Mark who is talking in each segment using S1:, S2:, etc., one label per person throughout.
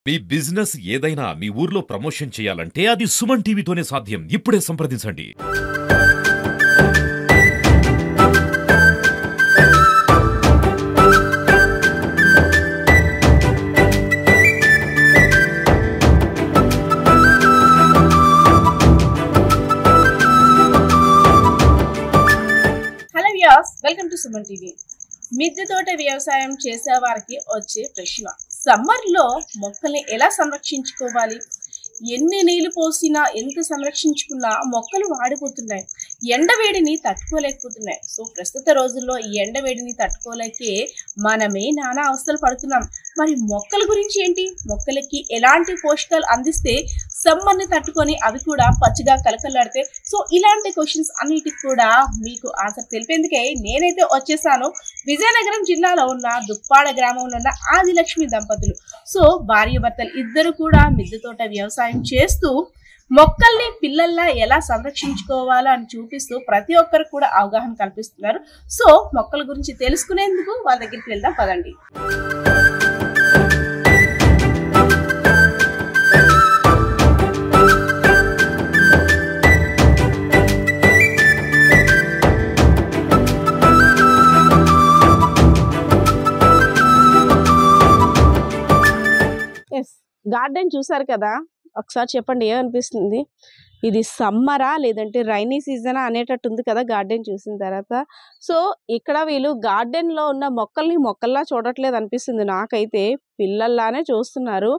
S1: మీ business ఏదైనా మీ ఊర్లో promotion చేయాలంటే అది సుమన్ టీవీతోనే సాధ్యం. ఇప్పుడే సంప్రదించండి.
S2: Hello viewers, welcome to Suman TV. మిద్దె తోట వ్యవసాయం చేసే వారికి వచ్చే ప్రశ్న, సమ్మర్లో మొక్కల్ని ఎలా సంరక్షించుకోవాలి? ఎన్ని నీళ్లు పోసినా ఎంత సంరక్షించుకున్నా మొక్కలు వాడిపోతున్నాయి, ఎండవేడిని తట్టుకోలేకపోతున్నాయి. సో ప్రస్తుత రోజుల్లో ఈ ఎండవేడిని తట్టుకోలేకే మనమే నానా అవస్థలు పడుతున్నాం. మరి మొక్కల గురించి ఏంటి? మొక్కలకి ఎలాంటి పోషకాలు అందిస్తే సమ్మర్ని తట్టుకొని అవి కూడా పచ్చిగా కలకలాడితే? సో ఇలాంటి క్వశ్చన్స్ అన్నిటికి కూడా మీకు ఆన్సర్ తెలిపేందుకే నేనైతే వచ్చేసాను. విజయనగరం జిల్లాలో ఉన్న దుప్పాడ గ్రామంలో ఉన్న ఆదిలక్ష్మి దంపతులు. సో భార్య భర్తలు ఇద్దరు కూడా మిద్దె తోట వ్యవసాయం చేస్తూ మొక్కల్ని పిల్లల్లా ఎలా సంరక్షించుకోవాలో అని చూపిస్తూ ప్రతి ఒక్కరు కూడా అవగాహన కల్పిస్తున్నారు. సో మొక్కల గురించి తెలుసుకునేందుకు వాళ్ళ దగ్గరికి వెళ్దాం, పదండి. గార్డెన్ చూసారు కదా, ఒకసారి చెప్పండి ఏమనిపిస్తుంది? ఇది సమ్మరా లేదంటే రైనీ సీజనా అనేటట్టు ఉంది కదా గార్డెన్ చూసిన తర్వాత. సో ఇక్కడ వీళ్ళు గార్డెన్లో ఉన్న మొక్కల్ని మొక్కల్లా చూడట్లేదు అనిపిస్తుంది నాకైతే, పిల్లల్లానే చూస్తున్నారు.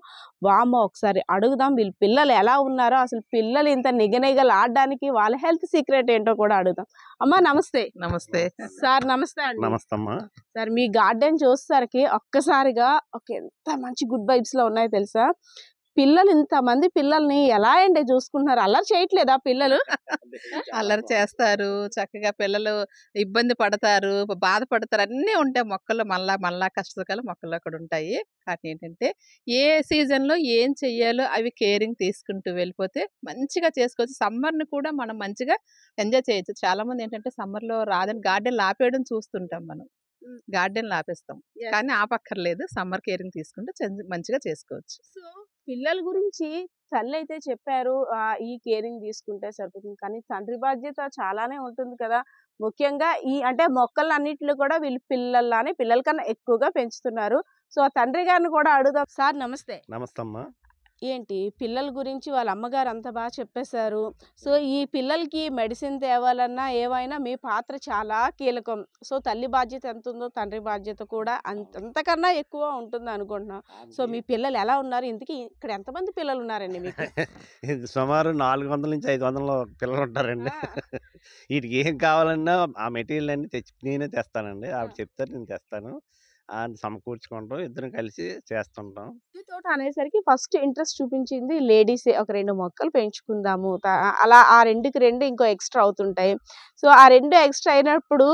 S2: వామ్మో, ఒకసారి అడుగుదాం వీళ్ళు పిల్లలు ఎలా ఉన్నారో, అసలు పిల్లలు ఇంత నిగనిగలు ఆడడానికి వాళ్ళ హెల్త్ సీక్రెట్ ఏంటో కూడా అడుగుదాం. అమ్మా నమస్తే.
S3: నమస్తే
S2: సార్ నమస్తే అండి.
S3: నమస్తే అమ్మా.
S2: సార్ మీ గార్డెన్ చూసేసరికి ఒక్కసారిగా ఎంత మంచి గుడ్ వైబ్స్ లో ఉన్నాయో తెలుసా? పిల్లలు ఇంతమంది పిల్లల్ని ఎలా అండి చూసుకుంటున్నారు? అల్లరి చేయట్లేదా పిల్లలు?
S3: అల్లరి చేస్తారు, చక్కగా పిల్లలు ఇబ్బంది పడతారు, బాధపడతారు, అన్నీ ఉంటాయి మొక్కలు. మళ్ళా కష్టసుఖాలు మొక్కలు అక్కడ ఉంటాయి. కానీ ఏంటంటే ఏ సీజన్లో ఏం చెయ్యాలో అవి కేరింగ్ తీసుకుంటూ వెళ్ళిపోతే మంచిగా చేసుకోవచ్చు. సమ్మర్ని కూడా మనం మంచిగా ఎంజాయ్ చేయొచ్చు. చాలా మంది ఏంటంటే సమ్మర్లో రాదని గార్డెన్ ఆపేయడం చూస్తుంటాం మనం. గార్డెన్ ఆపేస్తాం, కానీ ఆపక్కర్లేదు. సమ్మర్ కేరింగ్ తీసుకుంటే మంచిగా చేసుకోవచ్చు.
S2: సో పిల్లల గురించి తల్లి అయితే చెప్పారు, ఈ కేరింగ్ తీసుకుంటే సరిపోతుంది, కానీ తండ్రి బాధ్యత చాలానే ఉంటుంది కదా. ముఖ్యంగా ఈ అంటే మొక్కలన్నిటిలో కూడా వీళ్ళు పిల్లల్లానే పిల్లల కన్నా ఎక్కువగా పెంచుతున్నారు. సో ఆ తండ్రి గారిని కూడా అడుగుదాం. సార్ నమస్తే.
S3: నమస్తే అమ్మా.
S2: ఏంటి పిల్లల గురించి వాళ్ళ అమ్మగారు అంత బాగా చెప్పేశారు. సో ఈ పిల్లలకి మెడిసిన్ తేవాలన్నా ఏవైనా మీ పాత్ర చాలా కీలకం. సో తల్లి బాధ్యత ఎంత ఉందో తండ్రి బాధ్యత కూడా అంతకన్నా ఎక్కువ ఉంటుంది అనుకుంటున్నా. సో మీ పిల్లలు ఎలా ఉన్నారు? ఇంతకీ ఇక్కడ ఎంతమంది పిల్లలు ఉన్నారండి మీకు?
S3: సుమారు 400 నుంచి 500 పిల్లలు ఉంటారండి. వీటికి ఏం కావాలన్నా ఆ మెటీరియల్ అన్ని నేనే తెస్తానండి. ఆవిడ చెప్తారు, నేను తెస్తాను. సమకూర్చుకుంటాం, ఇద్దరం కలిసి చేస్తుంటాం.
S2: తోట అనేసరికి ఫస్ట్ ఇంట్రెస్ట్ చూపించింది లేడీసే. ఒక 2 మొక్కలు పెంచుకుందాము, అలా ఆ 2కి 2 ఇంకో ఎక్స్ట్రా అవుతుంటాయి. సో ఆ 2 ఎక్స్ట్రా అయినప్పుడు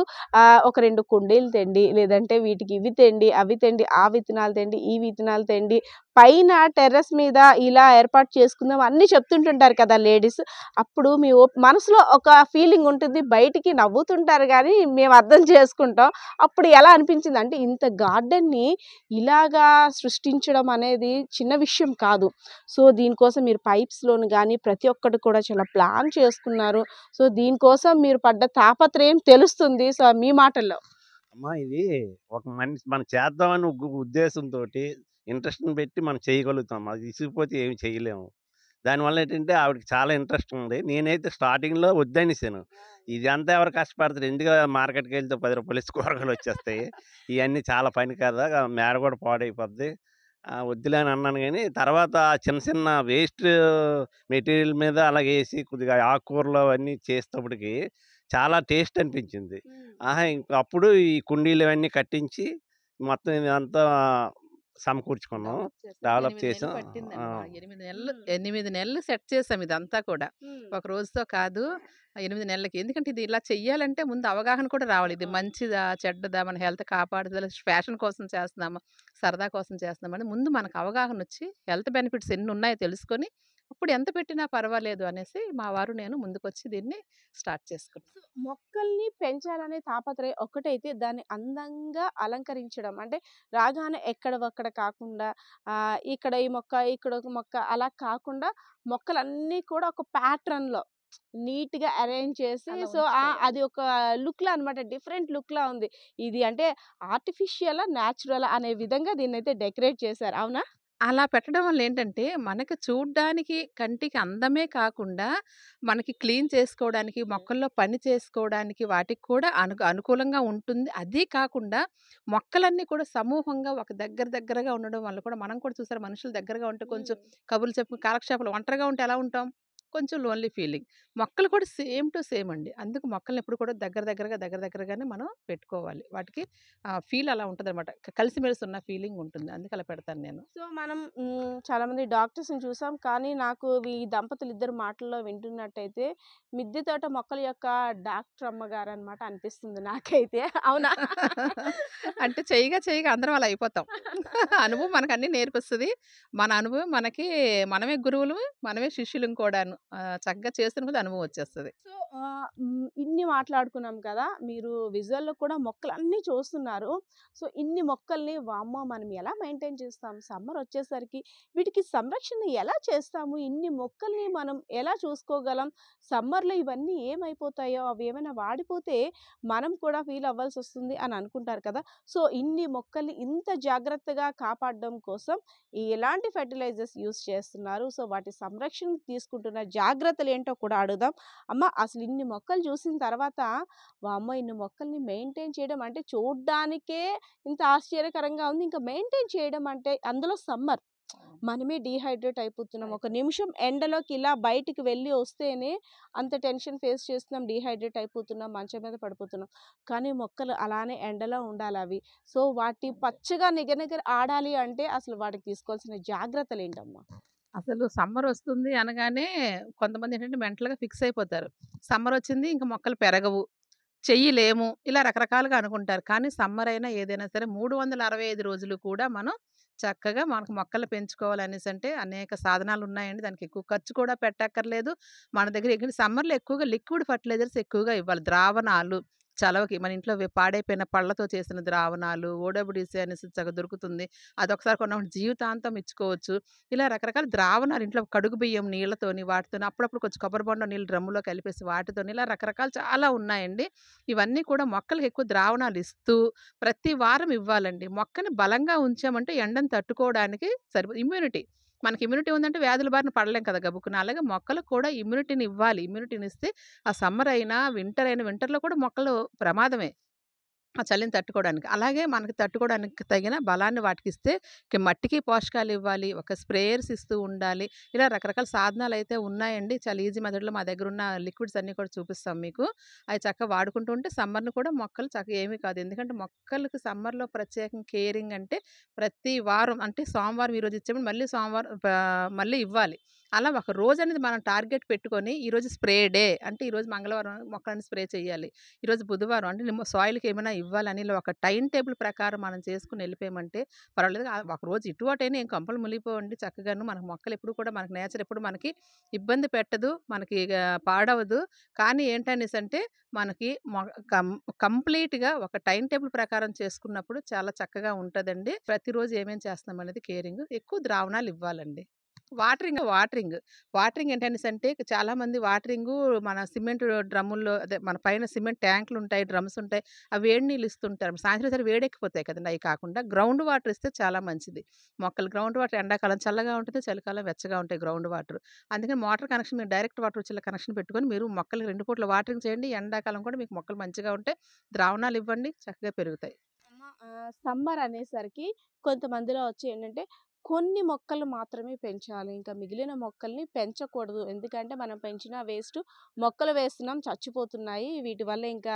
S2: ఒక 2 కుండీలు తెండి, లేదంటే వీటికి ఇవి తెండి, అవి తెండి, ఆ విత్తనాలు తెండి, ఈ విత్తనాలు తెండి, పైన టెర్రస్ మీద ఇలా ఏర్పాటు చేసుకుందాం అన్నీ చెప్తుంటుంటారు కదా లేడీస్. అప్పుడు మీ మనసులో ఒక ఫీలింగ్ ఉంటుంది, బయటికి నవ్వుతుంటారు కానీ మేము అర్థం చేసుకుంటాం. అప్పుడు ఎలా అనిపించింది అంటే, ఇంత గార్డెన్ని ఇలాగా సృష్టించడం అనేది చిన్న విషయం కాదు. సో దీనికోసం మీరు పైప్స్లోను కానీ ప్రతి ఒక్కటి కూడా చాలా ప్లాన్ చేసుకున్నారు. సో దీనికోసం మీరు పడ్డ తాపత్రయం తెలుస్తుంది. సో మీ మాటల్లో.
S3: అమ్మా, ఇది ఒక మనిషి మనం చేద్దామని ఉద్దేశంతో ఇంట్రెస్ట్ని పెట్టి మనం చేయగలుగుతాం. అది విసిగిపోతే ఏమి చేయలేము. దానివల్ల ఏంటంటే ఆవిడకి చాలా ఇంట్రెస్ట్ ఉంది. నేనైతే స్టార్టింగ్లో వద్దనేసాను. ఇది అంతా ఎవరు కష్టపడతారు, ఎందుకు మార్కెట్కి వెళ్తే 10 రూపాయలు ఇచ్చి కూరగాయలు వచ్చేస్తాయి, ఇవన్నీ చాలా పని కదా, మేడ కూడా పాడైపోద్ది, వద్దులే అని అన్నాను. కానీ తర్వాత చిన్న చిన్న వేస్ట్ మెటీరియల్ మీద అలాగేసి కొద్దిగా ఆకుకూరలు అవన్నీ చేసేటప్పటికి చాలా టేస్ట్ అనిపించింది. ఇంక అప్పుడు ఈ కుండీలు అవన్నీ కట్టించి మొత్తం ఇదంతా సమకూర్చుకున్నాం, డెవలప్ చేసాం.
S4: 8 నెలలు సెట్ చేసాం ఇదంతా కూడా. ఒక రోజుతో కాదు, 8 నెలలకి. ఎందుకంటే ఇది ఇలా చెయ్యాలంటే ముందు అవగాహన కూడా రావాలి. ఇది మంచిదా, చెడ్డదా, మన హెల్త్ కాపాడుతుందా, ఫ్యాషన్ కోసం చేస్తున్నామా, సరదా కోసం చేస్తున్నామని ముందు మనకు అవగాహన వచ్చి హెల్త్ బెనిఫిట్స్ ఎన్ని ఉన్నాయో తెలుసుకొని అప్పుడు ఎంత పెట్టినా పర్వాలేదు అనేసి మా వారు నేను ముందుకొచ్చి దీన్ని స్టార్ట్ చేసుకున్నాం.
S2: సో, మొక్కల్ని పెంచాలనే తాపత్రయం ఒకటైతే దాన్ని అందంగా అలంకరించడం అంటే రాగానే ఎక్కడివక్కడ కాకుండా ఇక్కడ ఈ మొక్క, ఇక్కడ ఒక మొక్క అలా కాకుండా మొక్కలన్నీ కూడా ఒక ప్యాటర్న్‌లో నీట్‌గా అరేంజ్ చేసి
S4: అలా
S2: సో,
S4: ఉంచుకోవాలి.
S2: అది ఒక లుక్‌లా అన్నమాట. డిఫరెంట్ లుక్‌లా ఉంది. ఇది అంటే ఆర్టిఫిషియలా? నేచురలా? అనే విధంగా దీన్నైతే డెకరేట్ చేశారు. అవునా?
S4: అలా పెట్టడం వల్ల ఏంటంటే, మనకి చూడ్డానికి కంటికి అందమే కాకుండా, మనకి క్లీన్ చేసుకోవడానికి, మొక్కల్లో పని చేసుకోవడానికి వాటికి కూడా అనుకూలంగా ఉంటుంది. అదీ కాకుండా మొక్కలన్నీ కూడా సమూహంగా ఒక దగ్గరగా ఉండడం వల్ల కూడా మనం కూడా చూసారా మనుషులు దగ్గరగా ఉంటే కొంచెం
S2: హ్మ్.
S4: కబుర్లు చెప్పు కాలక్షేపాలు ఒంటరిగా ఉంటే ఎలా ఉంటాం? కొంచెం లోన్లీ ఫీలింగ్. మొక్కలు కూడా సేమ్ టు సేమ్ అండి. అందుకు మొక్కల్ని ఎప్పుడు కూడా దగ్గరగానే మనం పెట్టుకోవాలి. వాటికి ఫీల్ అలా ఉంటదనమాట. కలిసిమెలిసి ఉన్న ఫీలింగ్ ఉంటుంది. అందుకే అలా పెడతాను నేను.
S2: సో, మనం చాలామంది డాక్టర్స్‌ని చూసాం. కానీ నాకు ఈ దంపతులిద్దరి మాటల్లో వింటున్నట్టయితే మిద్దె తోట మొక్కల యొక్క డాక్టర్ అమ్మగారనమాట అనిపిస్తుంది నాకైతే. అవునా?
S4: అంటే చెయ్యగా అందరం అలా అయిపోతాం. అనుభవం మనకన్నీ నేర్పిస్తది. మన అనుభవం మనకి మనమే గురువులు, మనమే శిష్యులం కూడాను. చక్కగా చేస్తున్న కొద్దీ అనుభవం వచ్చేస్తది.
S2: సో, ఇన్ని మాట్లాడుకున్నాం కదా! మీరు విజువల్‌లో కూడా మొక్కలన్నీ చూస్తున్నారు. సో, ఇన్ని మొక్కల్ని వామ్మో! మనం ఎలా మెయింటైన్ చేస్తాం? సమ్మర్ వచ్చేసరికి వీటికి సంరక్షణ ఎలా చేస్తాము? ఇన్ని మొక్కల్ని మనం ఎలా చూసుకోగలం? సమ్మర్‌లో ఇవన్నీ ఏమైపోతాయో, అవి ఏమైనా వాడిపోతే మనం కూడా ఫీల్ అవ్వాల్సొస్తుంది అని అనుకుంటారు కదా! సో, ఇన్ని మొక్కల్ని ఇంత జాగ్రత్తగా కాపాడడం కోసం ఎలాంటి ఫెర్టిలైజర్స్ యూజ్ చేస్తున్నారు? సో, వాటి సంరక్షణకు తీసుకుంటున్న జాగ్రత్తలేంటో కూడా అడుగుదాం. అమ్మ అసలు ఇన్ని మొక్కలు చూసిన తర్వాత వామ్మో! ఇన్ని మొక్కల్ని మెయింటైన్ చేయడం అంటే చూడ్డానికే ఇంత ఆశ్చర్యకరంగా ఉంది. ఇంకా మెయింటైన్ చేయడం అంటే అందులో సమ్మర్. మనమే డీహైడ్రేట్ అయిపోతున్నాం. ఒక నిమిషం ఎండలోకి ఇలా బయటికి వెళ్ళి వస్తేనే అంత టెన్షన్ ఫేస్ చేస్తున్నాం. డీహైడ్రేట్ అయిపోతున్నాం. మంచం మీద పడిపోతున్నాం. కానీ మొక్కలు అలానే ఎండలో ఉండాలవి. సో, వాటి పచ్చగా నిగనిగ ఆడాలి అంటే అసలు వాటికి తీసుకోవాల్సిన జాగ్రత్తలేంటమ్మా?
S4: అసలు సమ్మరొస్తుంది అనగానే కొంతమందేంటంటే మెంటల్‌గా ఫిక్స్ అయిపోతారు. సమ్మరొచ్చింది ఇంక మొక్కలు పెరగవు, చెయ్యలేము ఇలా రకరకాలుగా అనుకుంటారు. కానీ సమ్మరైనా ఏదైనా సరే 365 రోజులు కూడా మనం చక్కగా మనకు మొక్కలు పెంచుకోవాలనేసంటే అనేక సాధనాలున్నాయండి. దానికి ఎక్కువ ఖర్చు కూడా పెట్టక్కర్లేదు. మన దగ్గర సమ్మర్‌లో ఎక్కువగా లిక్విడ్ ఫెర్టిలైజర్స్ ఎక్కువగా ఇవ్వాలి. ద్రావణాలు చలవకి మన ఇంట్లో పాడైపోయిన పళ్ళతో చేసిన ద్రావణాలు, ఓడబ్ల్యూసీ అనేసి దొరుకుతుంది. అదొకసారి కొన్నామంటే జీవితాంతం ఇచ్చుకోవచ్చు. ఇలా రకరకాల ద్రావణాలు ఇంట్లో కడుగు బియ్యం నీళ్ళతోని, వాటితోని అప్పుడప్పుడు కొంచెం కొబ్బరి బొండం నీళ్ళు డ్రమ్ములో కలిపేసి వాటితోని ఇలా రకరకాలు చాలా ఉన్నాయండి. ఇవన్నీ కూడా మొక్కలకి ఎక్కువ ద్రావణాలు ఇస్తూ ప్రతి వారం ఇవ్వాలండి. మొక్కని బలంగా ఉంచామంటే ఎండను తట్టుకోవడానికి ఇమ్యూనిటీ. మనకి ఇమ్యూనిటీ ఉందంటే వ్యాధుల బారిన పడలేం కదా గబుక్కున. అలాగే మొక్కలకు కూడా ఇమ్యూనిటీని ఇవ్వాలి. ఇమ్యూనిటీనిస్తే ఆ సమ్మర్ అయినా, వింటర్ అయినా వింటర్‌లో కూడా మొక్కలు ప్రమాదమే. ఆ చలిని తట్టుకోవడానికి. అలాగే మనకి తట్టుకోవడానికి తగిన బలాన్ని వాటికిస్తే మట్టికి పోషకాలివ్వాలి. ఒక స్ప్రేయర్స్ ఇస్తూ ఉండాలి. ఇలా రకరకాల సాధనాలైతే ఉన్నాయండి. చాలా ఈజీ మెథడ్‌లో మా దగ్గరున్న లిక్విడ్స్ అన్నీ కూడా చూపిస్తాం మీకు. అయి చక్కగా వాడుకుంటూ ఉంటే సమ్మర్‌ని కూడా మొక్కలు చక్కగా ఏమీ కాదు. ఎందుకంటే మొక్కలకి సమ్మర్‌లో ప్రత్యేకంగా కేరింగ్ అంటే ప్రతి వారం అంటే సోమవారం ఈరోజు ఇచ్చామని మళ్ళీ సోమవారం మళ్ళీ ఇవ్వాలి. అలా ఒక రోజనేది మనం టార్గెట్ పెట్టుకొని ఈరోజు స్ప్రే డే అంటే ఈరోజు మంగళవారం మొక్కలని స్ప్రే చేయాలి. ఈరోజు బుధవారం అంటే సాయిల్‌కి ఏమైనా ఇవ్వాలని ఇలా ఒక టైమ్ టేబుల్ ప్రకారం మనం చేసుకొని వెళ్ళిపోయామంటే పర్వాలేదు. ఒకరోజు ఇటు అటైనా ఏం కంపలు మునిగిపోవండి చక్కగాను. మనకు మొక్కలు ఎప్పుడు కూడా మనకు నేచర్ ఎప్పుడు మనకి ఇబ్బంది పెట్టదు. మనకి పాడవదు. కానీ ఏంటనేసంటే మనకి మొ కం కంప్లీట్‌గా ఒక టైమ్ టేబుల్ ప్రకారం చేసుకున్నప్పుడు చాలా చక్కగా ఉంటదండి. ప్రతిరోజు ఏమేం చేస్తున్నాం అనేది కేరింగ్. ఎక్కువ ద్రావణాలు ఇవ్వాలండి. వాటరింగ్. వాటరింగ్ ఏంటనేసంటే చాలామంది మన సిమెంట్ డ్రమ్ముల్లో అదే మన పైన సిమెంట్ ట్యాంకులుంటాయి, డ్రమ్స్ ఉంటాయి. అవి వేడి నీళ్ళు ఇస్తుంటారు. సాయంత్రం సరి వేడెక్కిపోతాయి కదండీ! అయి కాకుండా గ్రౌండ్ వాటర్ ఇస్తే చాలా మంచిది. మొక్కలు గ్రౌండ్ వాటర్ ఎండాకాలం చల్లగా ఉంటుంది. చలికాలం వెచ్చగా ఉంటాయి గ్రౌండ్ వాటర్. అందుకని మోటార్ కనెక్షన్ మీరు డైరెక్ట్ వాటర్ వచ్చేలా కనెక్షన్ పెట్టుకొని మీరు మొక్కలకి 2 పూటలు వాటరింగ్ చేయండి. ఎండాకాలం కూడా మీకు మొక్కలు మంచిగా ఉంటాయి. ద్రావణాలు ఇవ్వండి చక్కగా పెరుగుతాయి.
S2: అమ్మ సమ్మర్ అనేసరికి కొంతమందిలో వచ్చి ఏంటంటే కొన్ని మొక్కలు మాత్రమే పెంచాలి. ఇంకా మిగిలిన మొక్కల్ని పెంచకూడదు. ఎందుకంటే మనం పెంచిన వేస్ట్ మొక్కలు వేస్తున్నాం చచ్చిపోతున్నాయి. వీటి వల్ల ఇంకా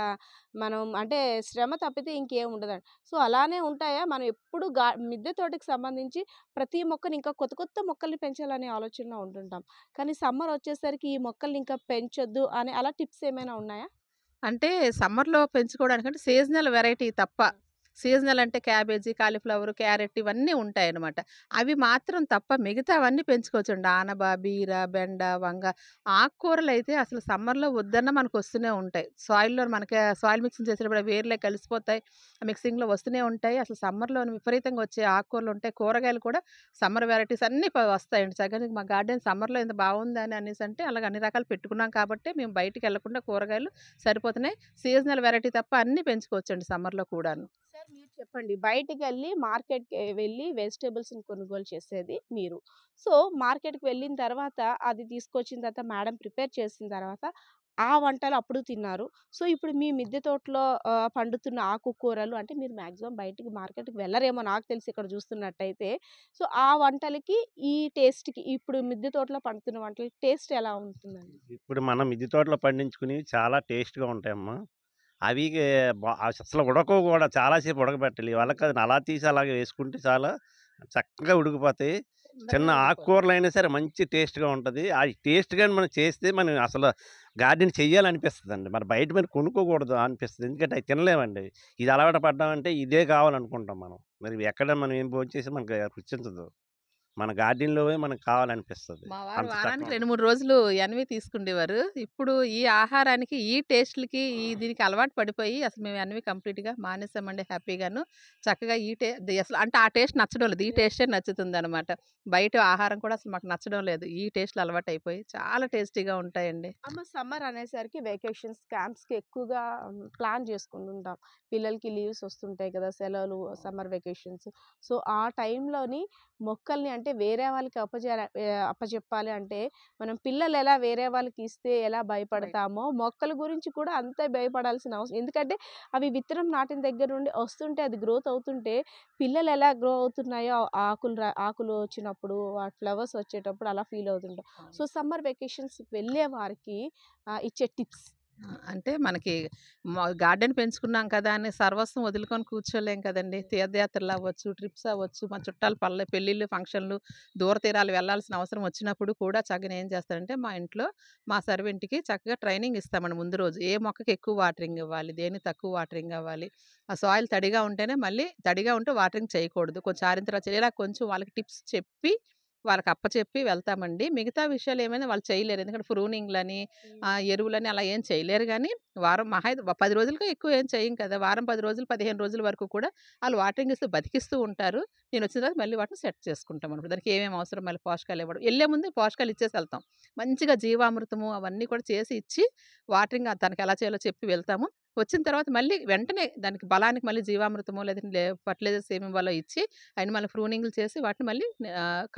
S2: మనం అంటే శ్రమ తప్పితే ఇంకేం ఉండదండి. సో, అలానే ఉంటాయా? మనం ఎప్పుడు మిద్దె తోటకి సంబంధించి ప్రతి మొక్కని ఇంకా కొత్త కొత్త మొక్కల్ని పెంచాలనే ఆలోచనలో ఉంటుంటాం. కానీ సమ్మర్ వచ్చేసరికి ఈ మొక్కల్ని ఇంకా పెంచొద్దు అని అలా టిప్స్ ఏమైనా ఉన్నాయా?
S4: అంటే సమ్మర్‌లో పెంచుకోవడానికంటే సీజనల్ వెరైటీ తప్ప సీజనల్ అంటే క్యాబేజీ, కాలీఫ్లవర్, క్యారెట్ ఇవన్నీ ఉంటాయన్నమాట. అవి మాత్రం తప్ప మిగతావన్నీ పెంచుకోవచ్చండి. ఆనప, బీర, బెండ, వంగ. ఆకుకూరలైతే అసలు సమ్మర్‌లో వద్దన్నా మనకొస్తూనే ఉంటాయి. సాయిల్‌లో మనకి సాయిల్ మిక్సింగ్ చేసేటప్పుడు అవి వేర్లే కలిసిపోతాయి. మిక్సింగ్‌లో వస్తూనే ఉంటాయి. అసలు సమ్మర్‌లో విపరీతంగా వచ్చే ఆకుకూరలుంటాయి. కూరగాయలు కూడా సమ్మర్ వెరైటీస్ అన్నీ వస్తాయండి. చక్కగా మా గార్డెన్ సమ్మర్‌లో ఇంత బావుందని అనేసంటే అలాగ అన్ని రకాలు పెట్టుకున్నాం కాబట్టే మేము బయటికెళ్ళకుండా కూరగాయలు సరిపోతున్నాయి. సీజనల్ వెరైటీ తప్ప అన్నీ పెంచుకోవచ్చండి సమ్మర్‌లో కూడాను.
S2: సార్ మీరు చెప్పండి. బయటికెళ్ళి మార్కెట్‌కి వెళ్ళి వెజిటబుల్స్‌ని కొనుగోలు చేసేది మీరు. సో, మార్కెట్‌కి వెళ్ళిన తర్వాత అది తీసుకొచ్చిన తర్వాత మేడం ప్రిపేర్ చేసిన తర్వాత ఆ వంటలు అప్పుడు తిన్నారు. సో, ఇప్పుడు మీ మిద్దె తోటలో పండుతున్న ఆకుకూరలు అంటే మీరు మాక్సిమం బయటికి మార్కెట్‌కి వెళ్లరేమో నాకు తెలిసి ఇక్కడ చూస్తున్నట్టయితే. సో, ఆ వంటలకి, ఈ టేస్ట్‌కి ఇప్పుడు మిద్దె తోటలో పండుతున్న వంటలకి టేస్ట్ ఎలా ఉంటుందండి?
S3: ఇప్పుడు మనం మిద్దె తోటలో పండించుకునేవి చాలా టేస్ట్‌గా ఉంటాయమ్మా. అవి అసలు ఉడకవు గూడా. చాలా సేపు ఉడకబెట్టాలి. ఇవాళ కాదు అలా తీసి అలాగే వేసుకుంటే చాలా చక్కగా ఉడికిపోతాయి. చిన్న
S4: తొందరగా ఉడికిపోతాయి.
S3: ఆకుకూరలైనా సరే మంచి టేస్ట్‌గా ఉంటది. ఆ టేస్ట్ గాని మనం చేస్తే మనం అసలు గార్డెన్ చెయ్యాలనిపిస్తదండి. మరి బయట మరి కొనుక్కోకూడదు అనిపిస్తది. ఎందుకంటే అయి తినలేమండి. ఇది అలవాటు పడ్డామంటే ఇదే కావాలనుకుంటాం మనం. మరి ఎక్కడ మనం ఏం భోంచేసినా మనకు రుచించదు. మన గార్డెన్‌లోవే మనకు కావాలనిపిస్తది.
S4: మా వారు
S3: అంత
S4: వారానికి
S3: చక్కగా
S4: 2,
S3: ఉంటది.
S4: 3 రోజులు ఎన్వి తీసుకుండేవారు. ఇప్పుడు ఈ ఆహారానికి, ఈ టేస్ట్‌లకి, దీనికి అలవాటు పడిపోయి అసలు మేము ఎన్వి కంప్లీట్‌గా మానేసామండి హ్యాపీగాను. చక్కగా ఈ టే ది అసలు అంటే ఆ టేస్ట్ నచ్చడం లేదు. ఈ టేస్టే నచ్చుతుందనమాట. బయట ఆహారం కూడా అసలు మాకు నచ్చడం లేదు. ఈ టేస్ట్‌లు అలవాటయిపోయి చాలా టేస్టీగా ఉంటాయండి.
S2: సమ్మర్ అనేసరికి వెకేషన్స్, క్యాంప్స్‌కి ఎక్కువగా ప్లాన్ చేసుకుంటుంటాం. పిల్లలకి లీవ్స్ వస్తుంటాయి కదా! సెలవులు, సమ్మర్ వెకేషన్స్. సో, ఆ టైంలోని మొక్కల్ని అంటే వేరే వాళ్ళకి అప్పజెప్పాలి అంటే మనం పిల్లలు ఎలా వేరే వాళ్ళకి ఇస్తే ఎలా భయపడతామో, మొక్కల గురించి కూడా అంతే భయపడాల్సిన అవసరం, ఎందుకంటే అవి విత్తనం నాటిన దగ్గర నుండి వస్తుంటే అది గ్రోత్ అవుతుంటే పిల్లలు ఎలా గ్రో అవుతున్నాయో ఆకులు వచ్చినప్పుడు, ఆ ఫ్లవర్స్ వచ్చేటప్పుడు అలా ఫీల్ అవుతుంటాం. సో, సమ్మర్ వెకేషన్స్‌కి వెళ్ళే వారికి ఇచ్చే టిప్స్.
S4: అంటే మనకి గార్డెన్ పెంచుకున్నాం కదా అని సర్వస్వం వదులుకొని కూర్చోలేం కదండీ. తీర్థయాత్రలు అవ్వచ్చు, ట్రిప్స్ అవ్వచ్చు, మా చుట్టాల పెళ్ళిళ్ళు, ఫంక్షన్‌లు, దూర తీరాలు వెళ్ళాల్సిన అవసరం వచ్చినప్పుడు కూడా చక్కగా ఏం చేస్తానంటే మా ఇంట్లో మా సర్వెంట్‌కి చక్కగా ట్రైనింగ్ ఇస్తామండి ముందు రోజు. ఏ మొక్కకి ఎక్కువ వాటరింగ్ ఇవ్వాలి, దేనికి తక్కువ వాటరింగ్ అవ్వాలి. ఆ సాయిల్ తడిగా ఉంటేనే మళ్ళీ తడిగా ఉంటే వాటరింగ్ చేయకూడదు. కొంచెం ఆరిన తర్వాత ఇలా కొంచెం వాళ్ళకి టిప్స్ చెప్పి వాళ్ళకి అప్పచెప్పి వెళ్తామండి. మిగతా విషయాలు ఏమైనా వాళ్ళు చేయలేరు. ఎందుకంటే ప్రూనింగ్‌లని ఎరువులని అలా ఏం చేయలేరు గానీ, వారం మహా అయితే 10 రోజులకి ఎక్కువ ఏం చేయం కదా! వారం 10 రోజులు, 15 రోజుల వరకు కూడా ఆళ్ళు వాటరింగ్ ఇస్తూ బతికిస్తూ ఉంటారు. నేనొచ్చిన తర్వాత మళ్ళీ వాటిని సెట్ చేసుకుంటామనమాట. దానికి ఏమేమి అవసరం మళ్ళీ పోషకాలు ఇవ్వడం. ఎళ్ళే ముందే పోషకాలు ఇచ్చేసి ఎళ్తాం. మంచిగా జీవామృతము అవన్నీ కూడా చేసి ఇచ్చి, వాటరింగ్ తనకి ఎలా చేయాలో చెప్పి వెళ్తాము. వచ్చిన తర్వాత మళ్ళీ వెంటనే దానికి బలానికి మళ్ళీ జీవామృతమో లేదంటే ఫర్టిలైజర్స్ ఏమివ్వాలో ఇచ్చి, అయన్నీ మళ్ళీ ప్రూనింగ్‌లు చేసి వాటిని మళ్ళీ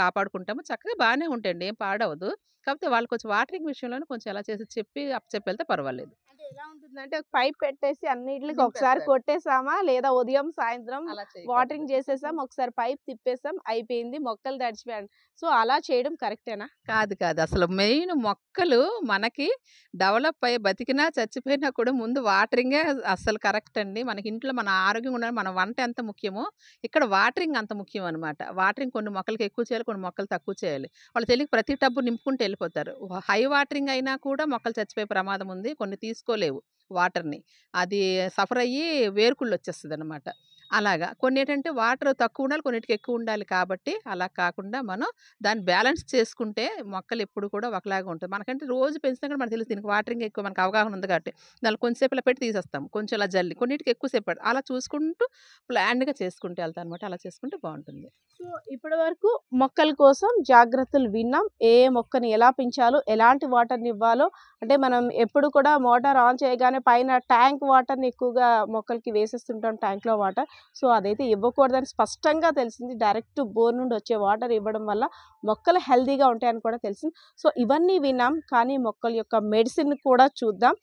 S4: కాపాడుకుంటాము. చక్కగా బానే ఉంటాయండి. ఏం పాడవదు. కాకపోతే వాళ్ళు కొంచెం వాటరింగ్ విషయంలోనే కొంచెం ఎలా చేసి చెప్పి అప్పచెప్పి వెళ్తే పర్వాలేదు.
S2: అంటే ఎలా ఉంటుందంటే ఒక పైప్ పెట్టేసి అన్నిట్లికి ఒకసారి
S4: నింపేస్తారు.
S2: కొట్టేసామా, లేదా ఉదయం, సాయంత్రం
S4: అలా చేయకూడదు.
S2: వాటరింగ్ చేసేసాం, ఒకసారి పైప్ తిప్పేసాం, అయిపోయింది. మొక్కలు తడిచిపోయాయి. సో, అలా చేయడం కరెక్టేనా?
S4: కాదు. కాదు. అసలు మెయిన్ మొక్కలు మనకి డెవలప్ అయ్యి బతికినా, చచ్చిపోయినా కూడా ముందు వాటరింగే అస్సలు కరెక్ట్ అండి. మనకి ఇంట్లో మన ఆరోగ్యంగా ఉండాలి. మన వంట ఎంత ముఖ్యమో, ఇక్కడ వాటరింగ్ అంత ముఖ్యం అనమాట. వాటరింగ్ కొన్ని మొక్కలకి ఎక్కువ చేయాలి, కొన్ని మొక్కలు తక్కువ చేయాలి. వాళ్ళకి తెలియక ప్రతి టబ్బు నింపుకుంటూ వెళ్ళిపోతారు. హై వాటరింగ్ అయినా కూడా మొక్కలు చచ్చిపోయే ప్రమాదం ఉంది. కొన్ని తీసుకోలేవు వాటర్‌ని. అది సఫర్ అయ్యి వేరుకుళ్ళొచ్చేస్తదనమాట. అలాగా. కొన్నేంటంటే వాటర్ తక్కువ ఉండాలి, కొన్నిటికి ఎక్కువ ఉండాలి కాబట్టి, అలా కాకుండా మనం దాన్ని బ్యాలెన్స్ చేసుకుంటే మొక్కలెప్పుడు కూడా ఒకలాగా ఉంటాయి. మనకంటే రోజు పెంచినా కూడా మనకు తెలుసు దీనికి వాటరింగ్ ఎక్కువ మనకు అవగాహన ఉంది కాబట్టి, దాన్ని కొంచెంసేపు ఇలా పెట్టి తీసేస్తాం. కొంచెం ఇలా జల్లి, కొన్నిటికి ఎక్కువ సేపు అలా చూసుకుంటూ ప్లాన్డ్‌గా చేసుకుంటూ వెళ్తానన్నమాట. అలా చేసుకుంటే బావుంటుంది.
S2: సో, ఇప్పటి వరకు మొక్కల కోసం జాగ్రత్తలు విన్నాం. ఏ మొక్కని ఎలా పెంచాలో, ఎలాంటి వాటర్‌ని ఇవ్వాలో, అంటే మనం ఎప్పుడు కూడా మోటార్ ఆన్ చేయగానే పైన ట్యాంక్ వాటర్‌ని ఎక్కువగా మొక్కలకి వేసేస్తుంటాం, ట్యాంక్‌లో వాటర్. సో, అదైతే ఇవ్వకూడదని స్పష్టంగా తెలిసింది. డైరెక్ట్ బోర్ నుండి వచ్చే వాటర్ ఇవ్వడం వల్ల మొక్కలు హెల్తీగా ఉంటాయని కూడా తెలిసింది. సో, ఇవన్నీ విన్నాం. కానీ మొక్కల యొక్క మెడిసిన్ కూడా చూద్దాం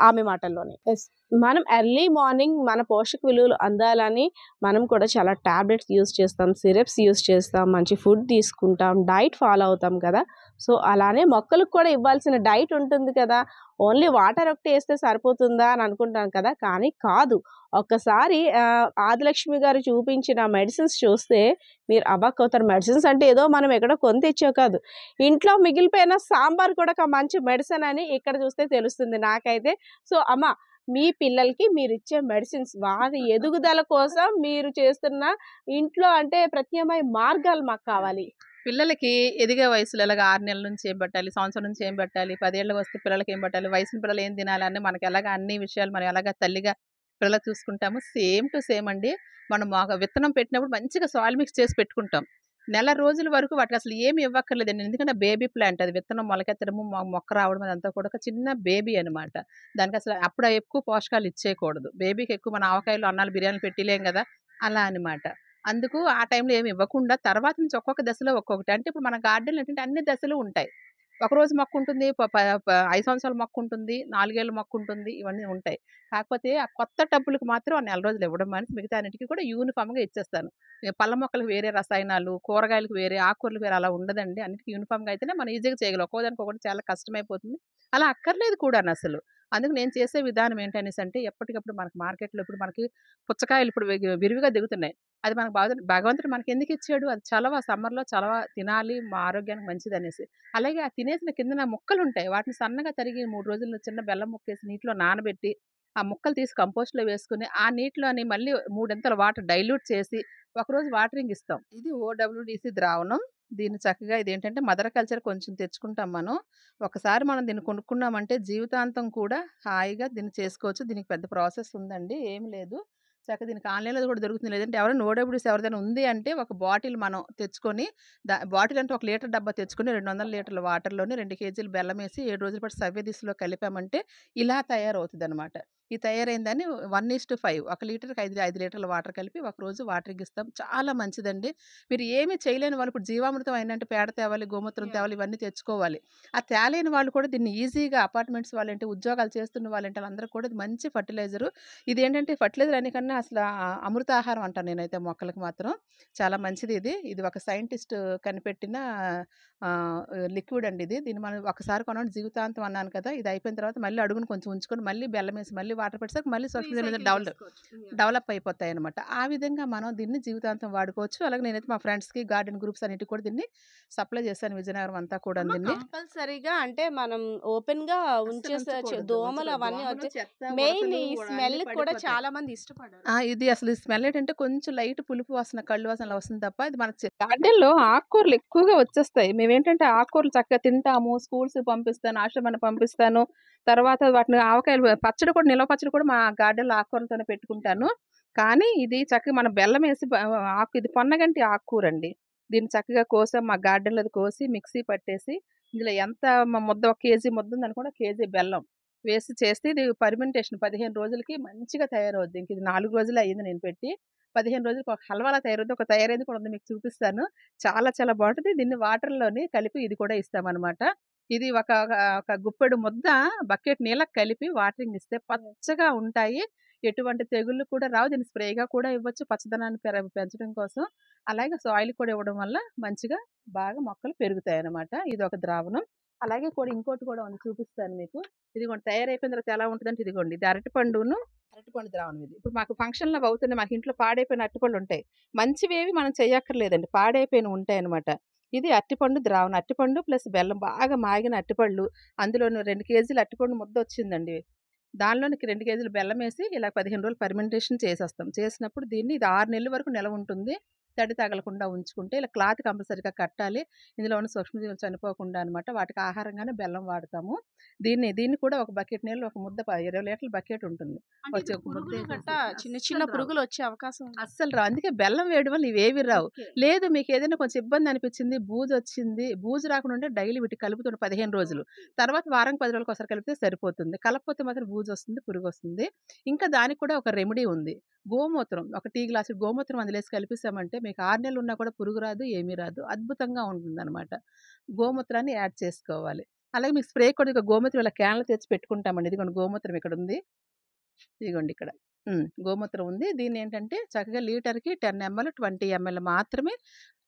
S2: ఆమె మాటల్లోనే. మనం ఎర్లీ మార్నింగ్ మన పోషక విలువలు అందాలని మనం కూడా చాలా టాబ్లెట్స్ యూజ్ చేస్తాం, సిరప్స్ యూజ్ చేస్తాం, మంచి ఫుడ్ తీసుకుంటాం, డైట్ ఫాలో అవుతాం కదా! సో, అలానే మొక్కలకు కూడా ఇవ్వాల్సిన డైట్ ఉంటుంది కదా! ఓన్లీ వాటర్ ఒకటి ఏస్తే సరిపోతుందా అని అనుకుంటాం కదా! కానీ కాదు. ఒక్కసారి ఆదిలక్ష్మి గారు చూపించిన మెడిసిన్స్ చూస్తే మీరు అవాక్కవుతారు. మెడిసిన్స్ అంటే ఏదో మనం ఎక్కడో కొని తెచ్చావు కాదు. ఇంట్లో మిగిలిపోయిన సాంబార్ కూడా ఒక మంచి మెడిసిన్ అని ఇక్కడ చూస్తే తెలుస్తుంది నాకైతే. సో, అమ్మ మీ పిల్లలకి మీరిచ్చే మెడిసిన్స్ వారి ఎదుగుదల కోసం మీరు చేస్తున్న ఇంట్లో అంటే ప్రత్యామ్నాయ మార్గాలు మాకు కావాలి.
S4: పిల్లలకి ఎదిగే వయసులో ఎలాగ 6 నెలల నుంచి ఏం పెట్టాలి, సంవత్సరం నుంచి ఏం పెట్టాలి, 10 ఏళ్ళకి వస్తే పిల్లలకి ఏం పెట్టాలి, వయసున్న పిల్లలు ఏం తినాలని మనకి ఎలాగ అన్ని విషయాలు మనం ఎలాగ తల్లిగా పిల్లలు చూసుకుంటామో సేమ్ టు సేమ్ అండి. మనం విత్తనం పెట్టినప్పుడు మంచిగా సాయిల్ మిక్స్ చేసి పెట్టుకుంటాం. నెల రోజుల వరకు వాటికి అసలు ఏమి ఇవ్వక్కర్లేదండి. ఎందుకంటే బేబీ ప్లాంట్ అది విత్తనం మొలకెత్తడము, మొక్క రావడం అదంతా కూడా ఒక చిన్న బేబీ అనమాట. దానికి అసలు అప్పుడు ఎక్కువ పోషకాలు ఇచ్చేయకూడదు. బేబీకి ఎక్కువ మన ఆవకాయలు, అన్నాలు, బిర్యానీలు పెట్టిలేం కదా! అలా అనమాట. అందుకు ఆ టైంలో ఏమి ఇవ్వకుండా తర్వాత నుంచి ఒక్కొక్క దశలో ఒక్కొక్కటి. అంటే ఇప్పుడు మన గార్డెన్‌లో ఏంటంటే అన్ని దశలు ఉంటాయి. ఒకరోజు మొక్కుంటుంది. ప ప ప 5 సంవత్సరాల మొక్కుంటుంది. 4 ఏళ్ల మొక్కుంటుంది. ఇవన్నీ ఉంటాయి. కాకపోతే ఆ కొత్త టబ్బులకి మాత్రం ఆ నెల రోజులు ఇవ్వడం మానేసి మిగతా అన్నిటికి కూడా యూనిఫార్మ్‌గా ఇచ్చేస్తాను. పళ్ళ మొక్కలకు వేరే రసాయనాలు, కూరగాయలకు వేరే, ఆకుకూరలకు వేరే అలా ఉండదండి. అన్నిటికి యూనిఫార్మ్‌గా అయితేనే మనం ఈజీగా చేయగలం. ఒక్కోదానికొకటి చాలా కష్టమైపోతుంది. అలా అక్కర్లేదు కూడానసలు. అందుకు నేను చేసే విధానం ఏంటనేసంటే ఎప్పటికప్పుడు మనకు మార్కెట్‌లో ఇప్పుడు మనకి పుచ్చకాయలు ఇప్పుడు విరివిగా దిగుతున్నాయి. అది మనకు భగవంతుడు మనకెందుకిచ్చాడు? అది చలవ, సమ్మర్‌లో చలవ తినాలి, మా ఆరోగ్యానికి మంచిదనేసి. అలాగే ఆ తినేసిన కిందన ముక్కలుంటాయి. వాటిని సన్నగా తరిగి 3 రోజులు చిన్న బెల్లం ముక్కేసి నీటిలో నానబెట్టి, ఆ ముక్కలు తీసి కంపోస్ట్‌లో వేసుకొని, ఆ నీటిలోని మళ్ళీ 3 ఇంతల వాటర్ డైల్యూట్ చేసి, ఒకరోజు వాటరింగ్ ఇస్తాం. ఇది ఓడబ్ల్యూడీసీ ద్రావణం. దీన్ని చక్కగా ఇదేంటంటే మదర్ కల్చర్ కొంచెం తెచ్చుకుంటాం మనం. ఒకసారి మనం దీన్ని కొనుక్కున్నామంటే జీవితాంతం కూడా హాయిగా దీన్ని చేసుకోవచ్చు. దీనికి పెద్ద ప్రాసెస్ ఉందండి. ఏమి లేదు. చక్కగా దీనికి ఆన్‌లైన్‌లో కూడా దొరుకుతుంది. లేదంటే ఎవరైనా ఓడబ్ల్యూడీసీ ఎవరిదైనా ఉంది అంటే ఒక బాటిల్ మనం తెచ్చుకొని బాటిల్ అంటే 1 లీటర్ డబ్బా తెచ్చుకొని 200 లీటర్ల వాటర్‌లోని 2 కేజీలు బెల్లమేసి 7 రోజుల పాటు సవ్యదిశలో కలిపామంటే ఇలా తయారవుతదనమాట. ఈ తయారైన దాన్ని 1:5 1 లీటర్‌కి 5 లీటర్ల వాటర్ కలిపి ఒకరోజు వాటరింగ్ ఇస్తాం. చాలా మంచిదండి. మీరు ఏమి చేయలేని వాళ్ళు ఇప్పుడు జీవామృతం అయిందంటే పేడ తేవాలి, గోమూత్రం తేవాలి, ఇవన్నీ తెచ్చుకోవాలి. ఆ తేలేని వాళ్ళు కూడా దీన్ని ఈజీగా అపార్ట్మెంట్స్ వాళ్ళంటే ఉద్యోగాలు చేస్తున్న వాళ్ళంటే వాళ్ళందరూ కూడా ఇది మంచి ఫర్టిలైజరు. ఇదేంటంటే ఫర్టిలైజర్ అనే కన్నా అసల అమృతాహారం అంటాను నేనైతే మొక్కలకి మాత్రం. చాలా మంచిది ఇది. ఇది ఒక సైంటిస్ట్ కనిపెట్టిన ఆహ్, లిక్విడ్ అండి ఇది. దీన్ని మనం ఒకసారి కొన్నాం జీవితాంతం అన్నాను కదా! ఇది అయిపోయిన తర్వాత మళ్ళీ అడుగున కొంచెం ఉంచుకొని మళ్ళీ బెల్లమేసి మళ్ళీ వాటర్ పెట్టేసరికి మళ్ళీ సూక్ష్మజీవులు డెవలప్ అయిపోతాయన్నమాట. ఆ విధంగా మనం దీన్ని జీవితాంతం వాడుకోవచ్చు. అలాగే నేనైతే మా ఫ్రెండ్స్‌కి గార్డెన్ గ్రూప్స్ అన్నిటికి కూడా దీన్ని సప్లై చేశాను విజయనగరం అంతా కూడా దీన్ని.
S2: కంపల్సరీగా అంటే మనం ఓపెన్‌గా ఉంచేసే
S4: ఉంచకూడదు.
S2: దోమలు అవన్నీ
S4: దోమలు,
S2: వచ్చి
S4: చెత్త,
S2: మెయిన్
S4: ఉడతలు
S2: ఈ
S4: అన్నీ
S2: స్మెల్‌కి కూడా
S4: పడిపోతాయి.
S2: చాలా మంది ఇష్టపడరు.
S4: ఇది అసలు స్మెల్ ఏంటంటే కొంచెం లైట్ పులుపు వాసన, కళ్ళు వాసన అలా వస్తుంది తప్ప ఇది మనకు గార్డెన్‌లో ఆకుకూరలు ఎక్కువగా వచ్చేస్తాయి. మేమేంటంటే ఆకుకూరలు చక్కగా తింటాము. స్కూల్స్‌కి పంపిస్తాను, ఆశ్రమానికి పంపిస్తాను. తర్వాత వాటిని ఆవకాయలు పచ్చడి కూడా నిలవ పచ్చడి కూడా మా గార్డెన్‌లో ఆకుకూరలతోనే పెట్టుకుంటాను. కానీ ఇది చక్కగా మనం బెల్లమేసి ఇది పొన్నగంటి ఆకుకూరండి. దీన్ని చక్కగా కోసాం మా గార్డెన్‌లో కోసి మిక్సీ పట్టేసి ఇందులో ఎంత ముద్ద ఒక కేజీ ముద్ద ఉందనుకోండి, కేజీ బెల్లం వేసి చేస్తే ఇది ఫెర్మెంటేషన్ 15 రోజులకి మంచిగా తయారవుద్ది. ఇంక ఇది 4 రోజులే అయింది నేను పెట్టి. 15 రోజులకి ఒక హల్వాలా తయారవుద్ది. ఒక తయారైంది కూడా ఉంది మీకు చూపిస్తాను. చాలా చాలా బావుంటది. దీన్ని వాటర్‌లోని కలిపి ఇది కూడా ఇస్తామనమాట. ఇది ఒక ఒక ఒక గుప్పెడు ముద్ద బకెట్ నీళ్ళకి కలిపి వాటరింగ్ ఇస్తే పచ్చగా ఉంటాయి. ఎటువంటి తెగుళ్ళు కూడా రావు. దీన్ని స్ప్రేగా కూడా ఇవ్వచ్చు పచ్చదనాన్ని పెంచడం కోసం. అలాగే సాయిల్ కూడా ఇవ్వడం వల్ల మంచిగా బాగా మొక్కలు పెరుగుతాయనమాట. ఇదొక ద్రావణం. అలాగే కూడా ఇంకోటి కూడా ఉంది చూపిస్తాను మీకు. ఇదిగోండి తయారైపోయిన తర్వాత ఎలా ఉంటదంటే ఇదిగోండి. ఇది అరటిపండు ద్రావణం ఇది. ఇప్పుడు మాకు ఫంక్షన్‌లు అవి అవుతున్నాయి. మాకు ఇంట్లో పాడైపోయిన అరటిపళ్ళుంటాయి. మంచివేవి మనం చెయ్యక్కర్లేదండి. పాడైపోయినవి ఉంటాయన్నమాట. ఇది అరటిపండు ద్రావణం. అరటిపండు ప్లస్ బెల్లం బాగా మాగిన అరటిపళ్ళు. అందులోను 2 కేజీల అరటిపండు ముద్దొచ్చిందండి. దానిలోనికి 2 కేజీలు బెల్లమేసి ఇలా 15 రోజులు ఫెర్మెంటేషన్ చేసేస్తాం. చేసినప్పుడు దీన్ని ఇది 6 నెలల వరకు నిలవుంటుంది. తడి తగలకుండా ఉంచుకుంటే ఇలా క్లాత్ కంపల్సరీగా కట్టాలి. ఇందులో ఉన్న సూక్ష్మజీవులు చనిపోకుండా అనమాట. వాటికి ఆహారంగానే బెల్లం వాడతాము. దీన్ని కూడా ఒక బకెట్ నీళ్ళు ఒక ముద్ద 20 లీటర్ల బకెట్ ఉంటుంది.
S2: అంటే
S4: వచ్చి
S2: ఇది
S4: ఒక ముద్ద
S2: పురుగులు గట్టా
S4: ఏసేసి
S2: చిన్న
S4: అస్సలు
S2: చిన్న
S4: రావు.
S2: పురుగులు వచ్చే అవకాశం ఉంది.
S4: అస్సలు రావు. అందుకే బెల్లం వేయడం వల్ల ఇవేవి రావు.
S2: ఓకే.
S4: లేదు మీకేదైనా కొంచెం ఇబ్బంది అనిపించింది, బూజొచ్చింది, బూజు రాకుండా ఉంటే డైలీ వీటికి కలుపుతుండు 15 రోజులు. తర్వాత వారానికి 10 రోజులకోసారి కలిపితే సరిపోతుంది. కలపకపోతే మాత్రం బూజొస్తుంది, పురుగొస్తుంది. ఇంకా దానికి కూడా ఒక రెమెడీ ఉంది. గోమూత్రం ఒక టీ గ్లాసుడు గోమూత్రం అందులేసి కలిపేసామంటే మీకు 6 నెలలు ఉన్నా కూడా పురుగు రాదు, ఏమీ రాదు. అద్భుతంగా ఉంటుందనమాట. గోమూత్రాన్ని యాడ్ చేసుకోవాలి. అలాగే మీకు స్ప్రే కూడా ఇక గోమూత్రం ఇలా క్యాన్‌లో తెచ్చి పెట్టుకుంటామండి. ఇదిగోండి గోమూత్రం ఇక్కడుంది. ఇదిగోండి ఇక్కడ. గోమూత్రం ఉంది. దీన్నేంటంటే చక్కగా లీటర్‌కి 10 ఎంఎల్, 20 ఎంఎల్ మాత్రమే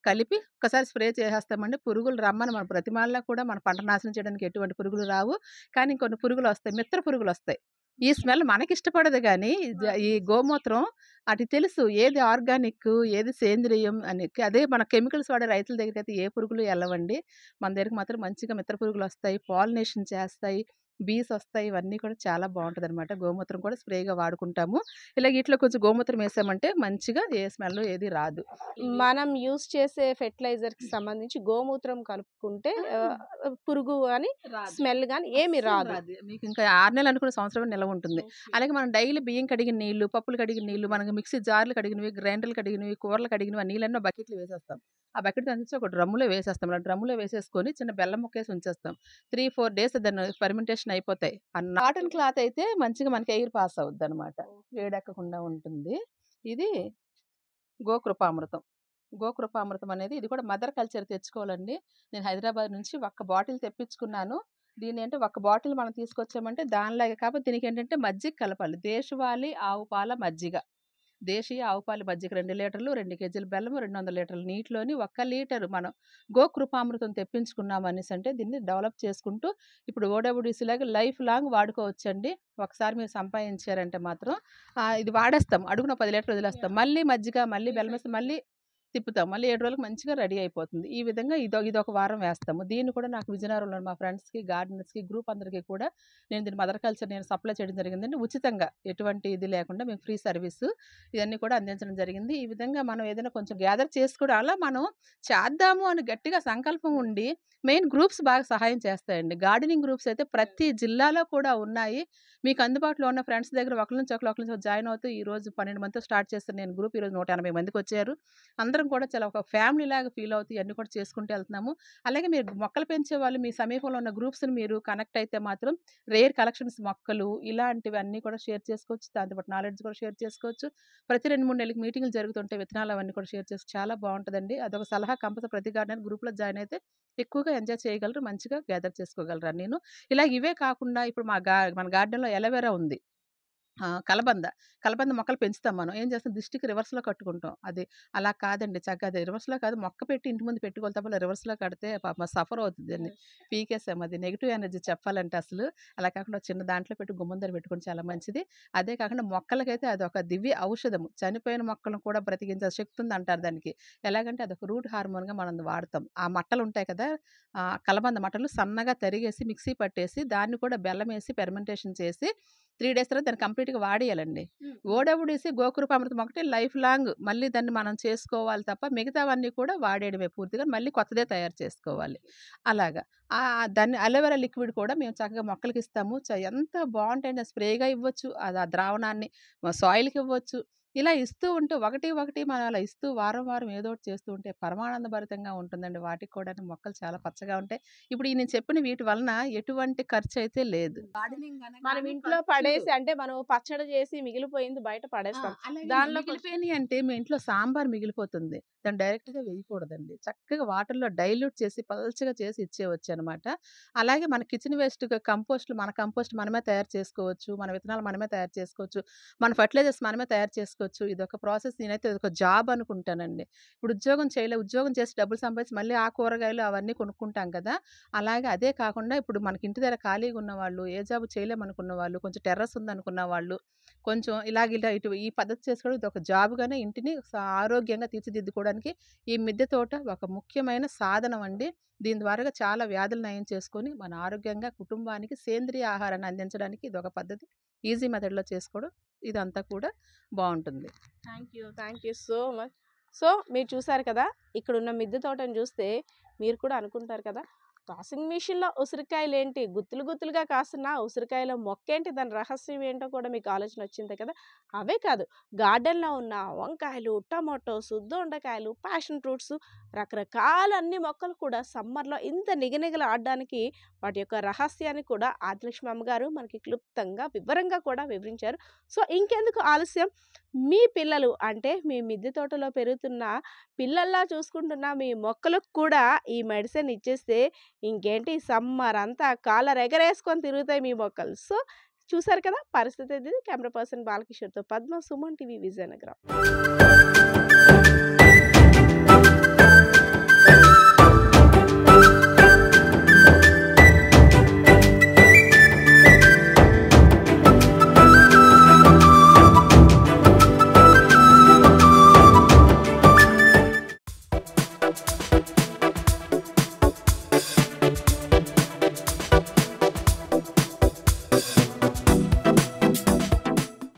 S4: కలిపి ఒక్కసారి స్ప్రే చేసేస్తామండి. పురుగులు రమ్మని మనం బ్రతిమాలినా కూడా మన పంట నాశనం చేయడానికి ఎటువంటి పురుగులు రావు. కానీ కొన్ని పురుగులొస్తాయి. మిత్ర పురుగులొస్తాయి. ఈ స్మెల్ మనకిష్టపడదు గానీ, ఈ గోమూత్రం ఆటికి తెలుసు ఏది ఆర్గానిక్, ఏది సేంద్రియం అని. అదే మన కెమికల్స్ వాడే రైతుల దగ్గరికైతే ఏ పురుగులు ఎళ్ళవండి. మన దగ్గరికి మాత్రం మంచిగా మిత్ర పురుగులొస్తాయి. పాలినేషన్ చేస్తాయి. బీస్ వస్తాయి. ఇవన్నీ కూడా చాలా బావుంటదనమాట. గోమూత్రం కూడా స్ప్రేగా వాడుకుంటాము. ఇలాగ ఇట్లో కొంచెం గోమూత్రం ఏసామంటే మంచిగా ఏ స్మెల్ ఏది రాదు.
S2: మనం యూజ్ చేసే ఫెర్టిలైజర్‌కి సంబంధించి గోమూత్రం కలుపుకుంటే పురుగు గాని, స్మెల్ గాని ఏమి రాదు.
S4: మీకు ఇంకా 6 నెలలు అనుకున్న సంవత్సరం నిలవ ఉంటుంది. అలాగే మనం డైలీ బియ్యం కడిగిన నీళ్లు, పప్పులు కడిగిన నీళ్లు, మనకు మిక్సీ జార్లు కడిగినవి, గ్రైండర్లు కడిగినవి, కూరలు కడిగినవి ఆ నీళ్ళన్నీ బకెట్‌లో వేసేస్తాం. ఆ బకెట్ తీసుకొచ్చి ఒక డ్రమ్ములో వేసేస్తాం. అలా డ్రమ్ములో వేసేసుకొని చిన్న బెల్లం ముక్కేసి ఉంచేస్తాం. 3, 4 డేస్ దాన్ని ఫెర్మెంటేషన్ అయిపోతాయి. కాటన్ క్లాత్ అయితే మంచిగా మనకి ఎయిర్ పాస్ అవుద్దనమాట. వేడెక్కకుండా ఉంటుంది. ఇది గోకృపామృతం. గోకృపామృతం అనేది ఇది కూడా మదర్ కల్చర్ తెచ్చుకోవాలండి. నేను హైదరాబాద్ నుంచి ఒక్క బాటిల్ తెప్పించుకున్నాను. దీన్నేంటే ఒక్క బాటిల్ మనం తీసుకొచ్చామంటే దానిలాగే కాకపోతే దీనికేంటంటే మజ్జిగ కలపాలి. దేశవాళీ ఆవు పాల మజ్జిగ. దేశీయ ఆవు పాల మజ్జిగ 2 లీటర్లు, 2 కేజీల బెల్లము, 200 లీటర్ల నీటిలోని 1 లీటరు మనం గోకృపామృతం తెప్పించుకున్నాం అనేసంటే దీన్ని డెవలప్ చేసుకుంటూ ఇప్పుడు ఓడబ్ల్యూడీసీ లాగా లైఫ్ లాంగ్ వాడుకోవచ్చండి. ఒకసారి మీరు సంపాదించారంటే మాత్రం ఇది వాడేస్తాం. అడుగున 10 లీటర్లు వదిలేస్తాం. మళ్ళీ మజ్జిగ, మళ్ళీ బెల్లం వేస్తాం, మళ్ళీ తిప్పుతాం. మళ్ళీ 7 రోజులకు మంచిగా రెడీ అయిపోతుంది. ఈ విధంగా ఇదొక వారం వేస్తాము. దీన్ని కూడా నాకు విజయనగరంలో మా ఫ్రెండ్స్‌కి, గార్డెనర్స్‌కి, గ్రూప్ అందరికీ కూడా దీన్ని మదర్ కల్చర్ నేను సప్లై చేయడం జరిగిందండి. ఉచితంగా ఎటువంటి ఇది లేకుండా మేము ఫ్రీ సర్వీసు ఇవన్నీ కూడా అందించడం జరిగింది. ఈ విధంగా మనం ఏదైనా కొంచెం గ్యాదర్ చేసుకోవడం అలా మనం చేద్దాము అని గట్టిగా సంకల్పం ఉండి మెయిన్ గ్రూప్స్ బాగా సహాయం చేస్తాయండి. గార్డెనింగ్ గ్రూప్స్ అయితే ప్రతి జిల్లాలో కూడా ఉన్నాయి. మీకు అందుబాటులో ఉన్న ఫ్రెండ్స్ దగ్గర ఒకళ్ళ నుంచి ఒకళ్ళు జాయిన్ అవుతూ ఈరోజు 12 మందితో స్టార్ట్ చేస్తాను నేను గ్రూప్. ఈరోజు 180 మందికొచ్చారు. అందరం కూడా చాలా ఒక ఫ్యామిలీ లాగా ఫీల్ అవుతూ ఇయన్నీ కూడా చేసుకుంటూ వెళ్తున్నాము. అలాగే మీరు మొక్కలు పెంచే వాళ్ళు మీ సమీపంలో ఉన్న గ్రూప్స్‌ని మీరు కనెక్ట్ అయితే మాత్రం రేర్ కలెక్షన్స్ మొక్కలు ఇలాంటివన్నీ కూడా షేర్ చేసుకోవచ్చు. దాంతో పాటు నాలెడ్జ్ కూడా షేర్ చేసుకోవచ్చు. ప్రతి 2, 3 నెలలకి మీటింగ్‌లు జరుగుతుంటాయి. విత్తనాలు అవన్నీ కూడా షేర్ చేసుకో చాలా బావుంటదండి. అదొక సలహా కంపల్సరీ ప్రతి గార్డెనర్ గ్రూప్‌లో జాయిన్ అయితే ఎక్కువగా ఎంజాయ్ చేయగలరు. మంచిగా గ్యాదర్ చేసుకోగలరు అన్నీను. ఇలాగ ఇవే కాకుండా ఇప్పుడు మన గార్డెన్‌లో అలోవెరా ఉంది. కలబంద మొక్కలు పెంచుతాం మనం. ఏం చేస్తాం దిష్టికి రివర్స్‌లో కట్టుకుంటాం. అది అలా కాదండి. చక్కగా అది రివర్స్‌లో కాదు మొక్క పెట్టి ఇంటి ముందు పెట్టుకోవాలి తప్ప రివర్స్‌లో కడితే పాపం సఫర్ అవుతుందండి. పీకేసాం అది నెగెటివ్ ఎనర్జీ చెప్పాలంటే అసలు. అలా కాకుండా చిన్న దాంట్లో పెట్టి గుమ్మం దగ్గర పెట్టుకుంటే చాలా మంచిది. అదే కాకుండా మొక్కలకైతే అదొక దివ్య ఔషధము. చనిపోయిన మొక్కలను కూడా బ్రతికించే శక్తి ఉందంటారు దానికి. ఎలాగంటే అదొక రూట్ హార్మోన్‌గా మనం వాడతాం. ఆ మట్టలుంటాయి కదా! కలబంద మట్టలు సన్నగా తరిగేసి మిక్సీ పట్టేసి దాన్ని కూడా బెల్లమేసి ఫెర్మెంటేషన్ చేసి 3 డేస్ తర్వాత దాన్ని కంప్లీట్‌గా వాడేయాలండి. ఓడబ్ల్యూడీసీ గోకృపామృతం ఒకటి లైఫ్ లాంగ్ మళ్ళీ దాన్ని మనం చేసుకోవాలి తప్ప మిగతావన్నీ కూడా వాడేయడమే పూర్తిగా. మళ్ళీ కొత్తదే తయారు చేసుకోవాలి. అలాగా. దాన్ని అలోవెరా లిక్విడ్ కూడా మేము చక్కగా మొక్కలకిస్తాము. ఎంత బావుంటాయంటే స్ప్రేగా ఇవ్వచ్చు. అది ఆ ద్రావణాన్ని సాయిల్‌కి ఇవ్వచ్చు. ఇలా ఇస్తూ ఉంటే ఒకటి మనం అలా ఇస్తూ వారం వారం ఏదో ఒకటి చేస్తూ ఉంటే పరమానందభరితంగా ఉంటుందండి. వాటికి కూడాను మొక్కలు చాలా పచ్చగా ఉంటాయి. ఇప్పుడు ఈ నేను చెప్పిన వీటి వలన ఎటువంటి ఖర్చయితే లేదు. గార్డెనింగ్
S2: మనం ఇంట్లో పడేసి అంటే మనం పచ్చడి చేసి మిగిలిపోయింది బయట పడేస్తాం. దానిలో
S4: మిగిలిపోయినయి అంటే మీ ఇంట్లో సాంబార్ మిగిలిపోతుంది. దాన్ని డైరెక్ట్‌గా వేయకూడదండి. చక్కగా వాటర్‌లో డైల్యూట్ చేసి పల్చగా చేసి ఇచ్చేయవచ్చనమాట. అలాగే మన కిచెన్ వేస్ట్‌గా మన కంపోస్ట్ మనమే తయారు చేసుకోవచ్చు. మన విత్తనాలు మనమే తయారు చేసుకోవచ్చు. మన ఫెర్టిలైజర్స్ మనమే తయారు చేసుకోవచ్చు. ఇదొక ప్రాసెస్ నేనైతే ఇదొక జాబ్ అనుకుంటానండి. ఇప్పుడు ఉద్యోగం చేసి డబ్బులు సంపాదించి మళ్ళీ ఆ కూరగాయలు అవన్నీ కొనుక్కుంటాం కదా! అలాగే అదే కాకుండా ఇప్పుడు మనకి ఇంటి దగ్గర ఖాళీగా ఉన్నవాళ్ళు, ఏ జాబ్ చేయలేమనుకున్న వాళ్ళు, కొంచెం టెర్రస్ ఉందనుకున్న వాళ్ళు, కొంచెం ఇలా ఇటు ఈ పద్ధతి చేసుకోవడం ఇదొక జాబ్‌గానే ఇంటిని ఆరోగ్యంగా తీర్చిదిద్దుకోవడానికి ఈ మిద్దె తోట ఒక ముఖ్యమైన సాధనం అండి. దీని ద్వారాగా చాలా వ్యాధులు నయం చేసుకొని మన ఆరోగ్యంగా కుటుంబానికి సేంద్రియ ఆహారాన్ని అందించడానికి ఇదొక పద్ధతి. ఈజీ మెథడ్‌లో చేసుకోవడం ఇదంతా కూడా బావుంటుంది.
S2: Thank you so much. So మీరు చూసారు కదా! ఇక్కడున్న మిద్దె తోటను చూస్తే మీరు కూడా అనుకుంటారు కదా! వాషింగ్ మిషన్‌లో ఉసిరికాయలేంటి గుత్తులుగా కాస్తున్న ఉసిరికాయల మొక్కేంటి దాని రహస్యం ఏంటో కూడా మీకు ఆలోచన వచ్చింది కదా! అవే కాదు గార్డెన్‌లో ఉన్న వంకాయలు, టమాటోస్, దొండకాయలు, ప్యాషన్ ఫ్రూట్స్ రకరకాల అన్ని మొక్కలు కూడా సమ్మర్‌లో ఇంత నిగనిగలాడడానికి వాటి యొక్క రహస్యాన్ని కూడా ఆదిలక్ష్మి అమ్మగారు మనకి క్లుప్తంగా వివరంగా కూడా వివరించారు. సో ఇంకెందుకు ఆలస్యం మీ పిల్లలు అంటే మీ మిద్దె తోటలో పెరుగుతున్న పిల్లల్లా చూసుకుంటున్న మీ మొక్కలకు కూడా ఈ మెడిసిన్ ఇచ్చేస్తే ఇంకేంటి సమ్మర్ అంతా కాలర్ ఎగరేసుకొని తిరుగుతాయి మీ మొక్కలు. సో చూసారు కదా పరిస్థితి ఇది. కెమెరా పర్సన్ బాలకిషోర్‌తో పద్మ, సుమన్ టీవీ, విజయనగరం.